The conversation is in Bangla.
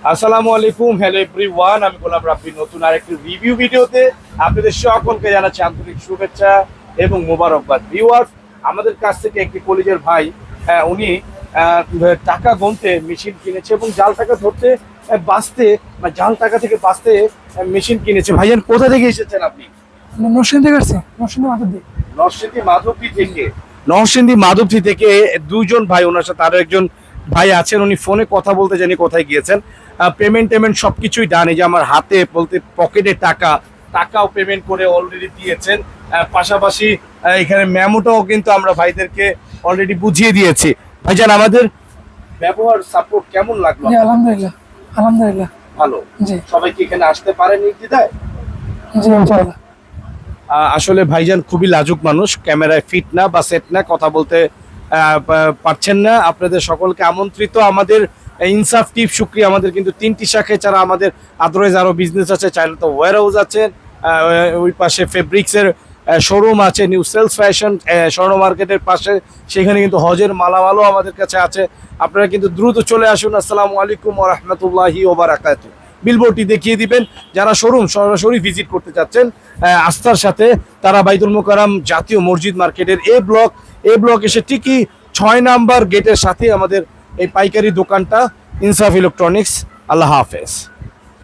আসসালামু আলাইকুম, হ্যালো এভরিওয়ান। আমি গোলাম রাব্বি নতুন আরেকটি রিভিউ ভিডিওতে আপনাদের সকলকে জানাচ্ছি আন্তরিক শুভেচ্ছা এবং মোবারকবাদ। ভিউয়ার্স, আমাদের কাছ থেকে একটি কলিজের ভাই উনি টাকা গুনতে মেশিন কিনেছে এবং জাল টাকা ধরতে বাঁচতে জাল টাকা থেকে বাঁচতে মেশিন কিনেছে। ভাইজান, কোথা থেকে এসেছেন আপনি? নরসিংদী থেকে আসছে, নরসিংদী মাধবদী। নরসিংদী মাধবদী থেকে দুইজন ভাই, ওনার সাথে আরো একজন ভাই আছেন। উনি ফোনে কথা বলতে জানি কোথায় গিয়েছেন। পেমেন্ট সবকিছুই ডান। এই যে আমার হাতে বলতে পকেটে টাকাও পেমেন্ট করে অলরেডি দিয়েছেন। পাশাপাশি এখানে মেমোটাও কিন্তু আমরা ভাইদেরকে অলরেডি বুঝিয়ে দিয়েছি। ভাইজান, আমাদের ব্যবহার সাপোর্ট কেমন লাগলো? জি আলহামদুলিল্লাহ, আলহামদুলিল্লাহ ভালো। জি সবাই কি এখানে আসতে পারে নির্দ্বিধায়? জি ইনশাআল্লাহ। আসলে ভাইজান খুবই লাজুক মানুষ, ক্যামেরায় ফিট না বা সেট না, কথা বলতে পারছেন না। আপনাদের সকলকে আমন্ত্রিত আমাদের ইনসাফ টিপ শুক্রিয়া। আমাদের কিন্তু 3টি শাখায় ছাড়া আমাদের আদারওয়াইজ আরো বিজনেস আছে। চাইলে তো ওয়্যার হাউস আছে, ওই পাশে ফেব্রিক্সের শোরুম আছে, নিউ সেলস ফ্যাশন স্বর্ণ মার্কেটের পাশে, সেখানে কিন্তু হজের মালামালও আমাদের কাছে আছে। আপনারা কিন্তু দ্রুত চলে আসুন। আসসালামু আলাইকুম ওয়া রাহমাতুল্লাহি ওয়া বারাকাতুহু। বিলবোর্ডটি দেখিয়ে দিবেন। যারা শোরুম সরাসরি ভিজিট করতে চাচ্ছেন আস্থার সাথে, তারা বাইতুল মোকাররম জাতীয় মসজিদ মার্কেটের এ ব্লক এসে ঠিকই 6 নাম্বার গেটের সাথে আমাদের এই পাইকারি দোকানটা, ইনসাফ ইলেকট্রনিক্স। আল্লাহ হাফেজ।